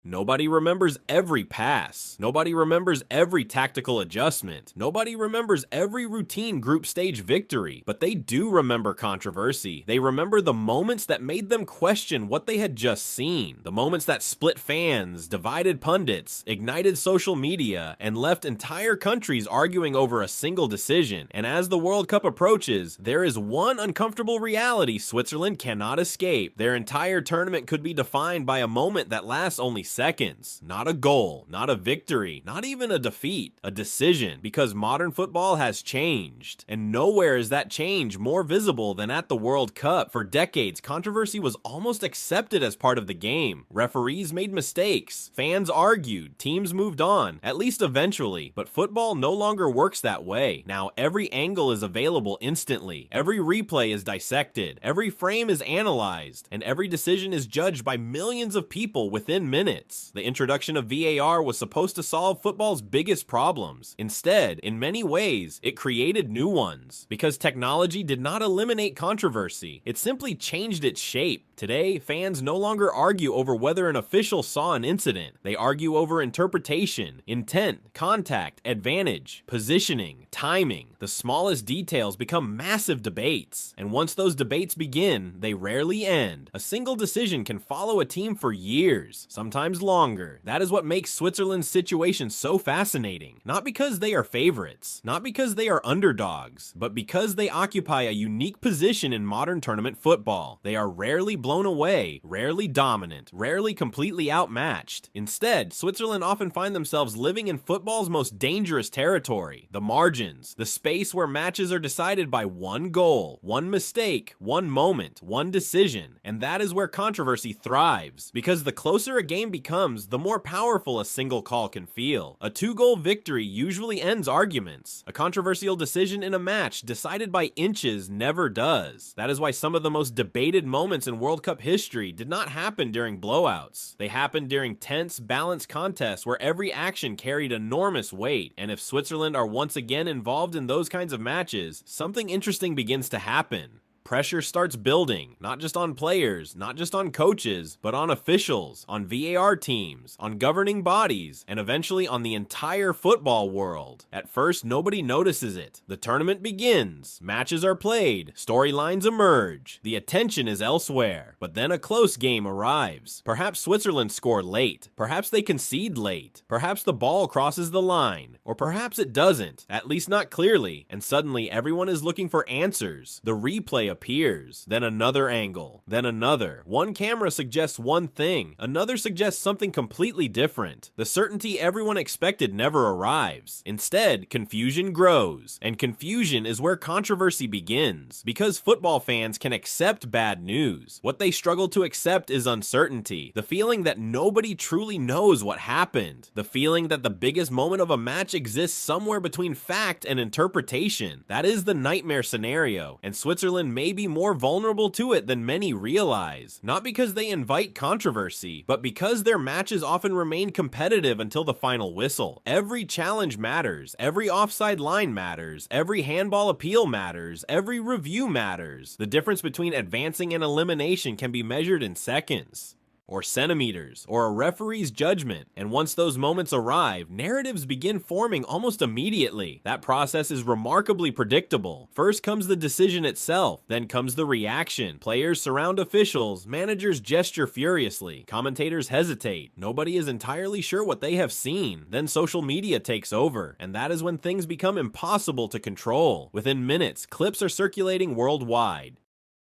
Nobody remembers every pass. Nobody remembers every tactical adjustment. Nobody remembers every routine group stage victory. But they do remember controversy. They remember the moments that made them question what they had just seen. The moments that split fans, divided pundits, ignited social media, and left entire countries arguing over a single decision. And as the World Cup approaches, there is one uncomfortable reality Switzerland cannot escape. Their entire tournament could be defined by a moment that lasts only seconds. Not a goal, not a victory, not even a defeat, a decision, because modern football has changed. And nowhere is that change more visible than at the World Cup. For decades, controversy was almost accepted as part of the game. Referees made mistakes, fans argued, teams moved on, at least eventually, but football no longer works that way. Now every angle is available instantly, every replay is dissected, every frame is analyzed, and every decision is judged by millions of people within minutes. The introduction of VAR was supposed to solve football's biggest problems. Instead, in many ways, it created new ones. Because technology did not eliminate controversy, it simply changed its shape. Today, fans no longer argue over whether an official saw an incident. They argue over interpretation, intent, contact, advantage, positioning, timing. The smallest details become massive debates. And once those debates begin, they rarely end. A single decision can follow a team for years, sometimes longer. That is what makes Switzerland's situation so fascinating. Not because they are favorites, not because they are underdogs, but because they occupy a unique position in modern tournament football. They are rarely blown away, rarely dominant, rarely completely outmatched. Instead, Switzerland often find themselves living in football's most dangerous territory, the margins, the space where matches are decided by one goal, one mistake, one moment, one decision. And that is where controversy thrives, because the closer a game becomes, the more powerful a single call can feel. A two-goal victory usually ends arguments. A controversial decision in a match decided by inches never does. That is why some of the most debated moments in World Cup history did not happen during blowouts. They happened during tense, balanced contests where every action carried enormous weight. And if Switzerland are once again involved in those kinds of matches, something interesting begins to happen. Pressure starts building, not just on players, not just on coaches, but on officials, on VAR teams, on governing bodies, and eventually on the entire football world. At first, nobody notices it. The tournament begins, matches are played, storylines emerge, the attention is elsewhere. But then a close game arrives. Perhaps Switzerland score late, perhaps they concede late, perhaps the ball crosses the line, or perhaps it doesn't, at least not clearly, and suddenly everyone is looking for answers. The replay appears, then another angle, then another. One camera suggests one thing, another suggests something completely different. The certainty everyone expected never arrives. Instead, confusion grows, and confusion is where controversy begins. Because football fans can accept bad news, what they struggle to accept is uncertainty, the feeling that nobody truly knows what happened, the feeling that the biggest moment of a match exists somewhere between fact and interpretation. That is the nightmare scenario, and Switzerland may be more vulnerable to it than many realize. Not because they invite controversy, but because their matches often remain competitive until the final whistle. Every challenge matters, every offside line matters, every handball appeal matters, every review matters. The difference between advancing and elimination can be measured in seconds, or centimeters, or a referee's judgment. And once those moments arrive, narratives begin forming almost immediately. That process is remarkably predictable. First comes the decision itself, then comes the reaction. Players surround officials, managers gesture furiously, commentators hesitate. Nobody is entirely sure what they have seen. Then social media takes over, and that is when things become impossible to control. Within minutes, clips are circulating worldwide.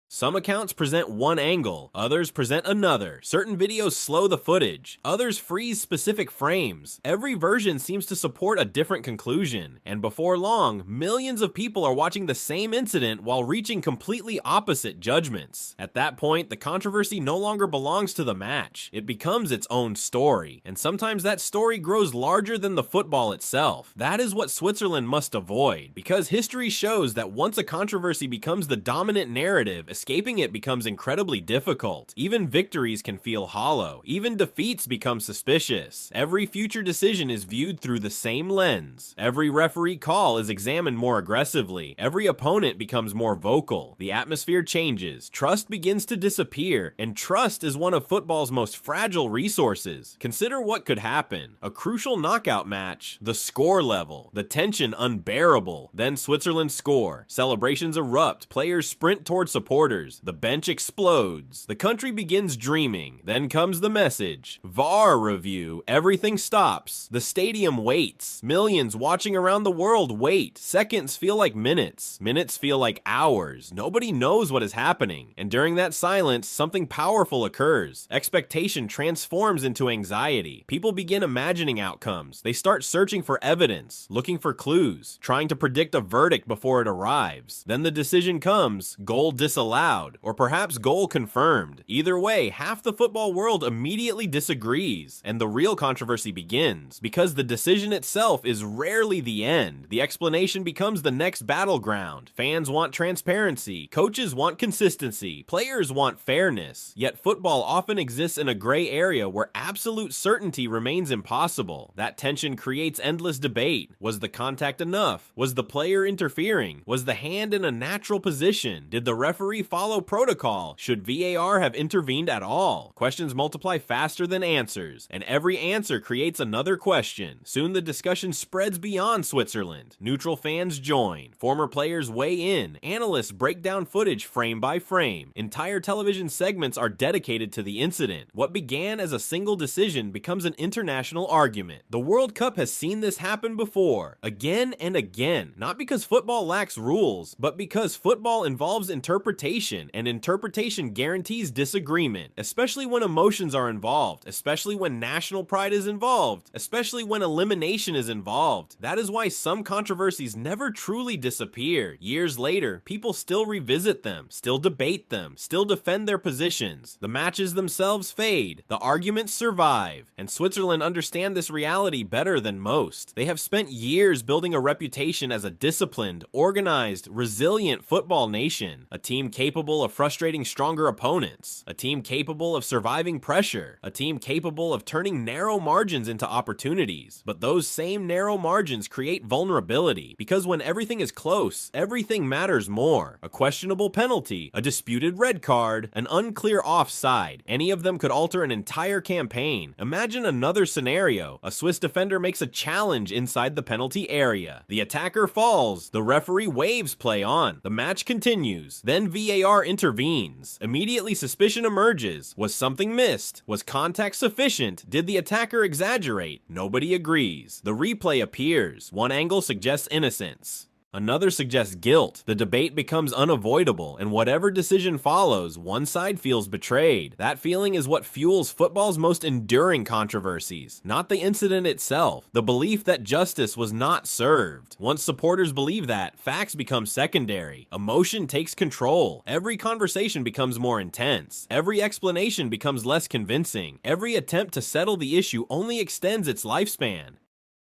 Some accounts present one angle, others present another. Certain videos slow the footage, others freeze specific frames. Every version seems to support a different conclusion, and before long, millions of people are watching the same incident while reaching completely opposite judgments. At that point, the controversy no longer belongs to the match. It becomes its own story, and sometimes that story grows larger than the football itself. That is what Switzerland must avoid, because history shows that once a controversy becomes the dominant narrative, escaping it becomes incredibly difficult. Even victories can feel hollow. Even defeats become suspicious. Every future decision is viewed through the same lens. Every referee call is examined more aggressively. Every opponent becomes more vocal. The atmosphere changes. Trust begins to disappear, and trust is one of football's most fragile resources. Consider what could happen. A crucial knockout match, the score level, the tension unbearable. Then Switzerland score. Celebrations erupt. Players sprint toward supporters. The bench explodes. The country begins dreaming. Then comes the message. VAR review. Everything stops. The stadium waits. Millions watching around the world wait. Seconds feel like minutes. Minutes feel like hours. Nobody knows what is happening. And during that silence, something powerful occurs. Expectation transforms into anxiety. People begin imagining outcomes. They start searching for evidence, looking for clues, trying to predict a verdict before it arrives. Then the decision comes, goal disallowed, or perhaps goal confirmed. Either way, half the football world immediately disagrees, and the real controversy begins. Because the decision itself is rarely the end, the explanation becomes the next battleground. Fans want transparency, coaches want consistency, players want fairness, yet football often exists in a gray area where absolute certainty remains impossible. That tension creates endless debate. Was the contact enough? Was the player interfering? Was the hand in a natural position? Did the referee follow protocol? Should VAR have intervened at all? Questions multiply faster than answers, and every answer creates another question. Soon the discussion spreads beyond Switzerland. Neutral fans join. Former players weigh in. Analysts break down footage frame by frame. Entire television segments are dedicated to the incident. What began as a single decision becomes an international argument. The World Cup has seen this happen before, again and again, not because football lacks rules, but because football involves interpretation, and interpretation guarantees disagreement, especially when emotions are involved, especially when national pride is involved, especially when elimination is involved. That is why some controversies never truly disappear. Years later, people still revisit them, still debate them, still defend their positions. The matches themselves fade, the arguments survive, and Switzerland understand this reality better than most. They have spent years building a reputation as a disciplined, organized, resilient football nation, a team capable of frustrating stronger opponents, a team capable of surviving pressure, a team capable of turning narrow margins into opportunities. But those same narrow margins create vulnerability, because when everything is close, everything matters more. A questionable penalty, a disputed red card, an unclear offside, any of them could alter an entire campaign. Imagine another scenario. A Swiss defender makes a challenge inside the penalty area. The attacker falls. The referee waves play on. The match continues. Then VAR intervenes. Immediately suspicion emerges. Was something missed? Was contact sufficient? Did the attacker exaggerate? Nobody agrees. The replay appears. One angle suggests innocence. Another suggests guilt. The debate becomes unavoidable, and whatever decision follows, one side feels betrayed. That feeling is what fuels football's most enduring controversies, not the incident itself, the belief that justice was not served. Once supporters believe that, facts become secondary. Emotion takes control. Every conversation becomes more intense. Every explanation becomes less convincing. Every attempt to settle the issue only extends its lifespan.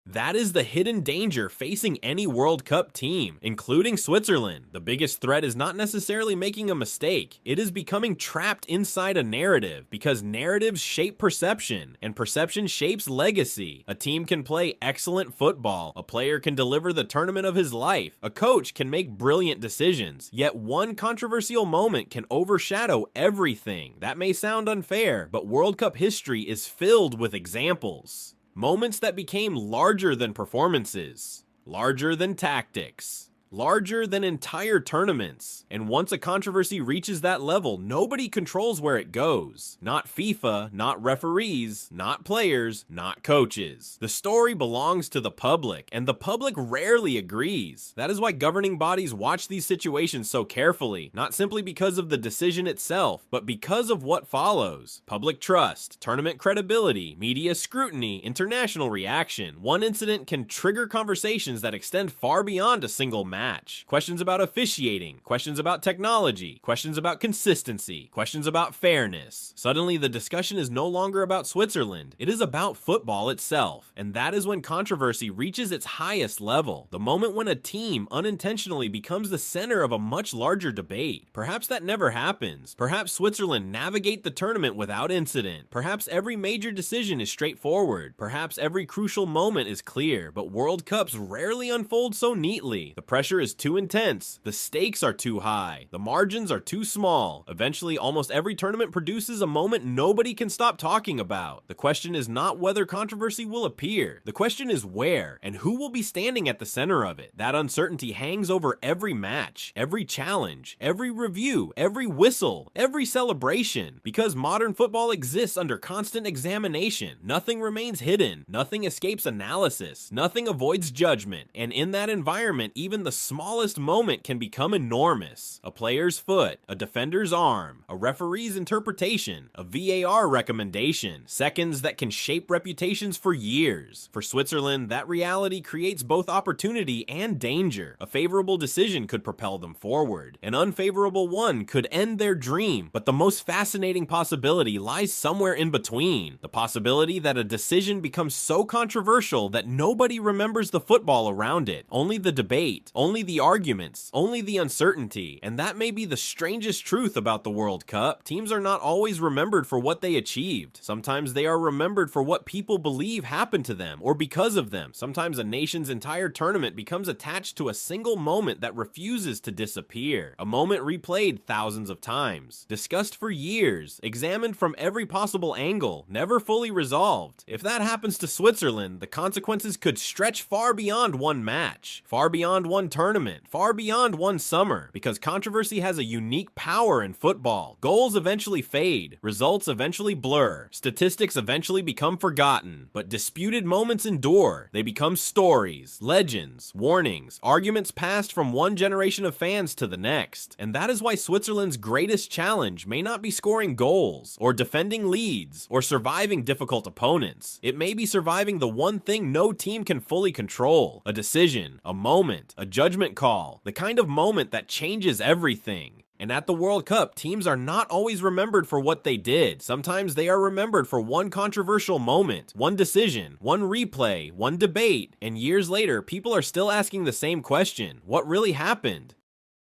That is the hidden danger facing any World Cup team, including Switzerland. The biggest threat is not necessarily making a mistake. It is becoming trapped inside a narrative, because narratives shape perception, and perception shapes legacy. A team can play excellent football. A player can deliver the tournament of his life. A coach can make brilliant decisions. Yet one controversial moment can overshadow everything. That may sound unfair, but World Cup history is filled with examples. Moments that became larger than performances, larger than tactics, larger than entire tournaments. And once a controversy reaches that level, nobody controls where it goes. Not FIFA, not referees, not players, not coaches. The story belongs to the public, and the public rarely agrees. That is why governing bodies watch these situations so carefully, not simply because of the decision itself, but because of what follows. Public trust, tournament credibility, media scrutiny, international reaction. One incident can trigger conversations that extend far beyond a single match. match. Questions about officiating, questions about technology, questions about consistency, questions about fairness. Suddenly, the discussion is no longer about Switzerland. It is about football itself. And that is when controversy reaches its highest level. The moment when a team unintentionally becomes the center of a much larger debate. Perhaps that never happens. Perhaps Switzerland navigate the tournament without incident. Perhaps every major decision is straightforward. Perhaps every crucial moment is clear, but World Cups rarely unfold so neatly. The pressure is too intense. The stakes are too high. The margins are too small. Eventually, almost every tournament produces a moment nobody can stop talking about. The question is not whether controversy will appear. The question is where, and who will be standing at the center of it. That uncertainty hangs over every match, every challenge, every review, every whistle, every celebration. Because modern football exists under constant examination. Nothing remains hidden. Nothing escapes analysis. Nothing avoids judgment. And in that environment, even the smallest moment can become enormous. A player's foot, a defender's arm, a referee's interpretation, a VAR recommendation, seconds that can shape reputations for years. For Switzerland, that reality creates both opportunity and danger. A favorable decision could propel them forward. An unfavorable one could end their dream. But the most fascinating possibility lies somewhere in between. The possibility that a decision becomes so controversial that nobody remembers the football around it. Only the debate, only the arguments, only the uncertainty. And that may be the strangest truth about the World Cup. Teams are not always remembered for what they achieved. Sometimes they are remembered for what people believe happened to them or because of them. Sometimes a nation's entire tournament becomes attached to a single moment that refuses to disappear. A moment replayed thousands of times, discussed for years, examined from every possible angle, never fully resolved. If that happens to Switzerland, the consequences could stretch far beyond one match, far beyond one tournament, far beyond one summer, because controversy has a unique power in football. Goals eventually fade, results eventually blur, statistics eventually become forgotten, but disputed moments endure. They become stories, legends, warnings, arguments passed from one generation of fans to the next. And that is why Switzerland's greatest challenge may not be scoring goals, or defending leads, or surviving difficult opponents. It may be surviving the one thing no team can fully control: a decision, a moment, a judgment call, the kind of moment that changes everything. And at the World Cup, teams are not always remembered for what they did. Sometimes they are remembered for one controversial moment, one decision, one replay, one debate, and years later, people are still asking the same question: what really happened?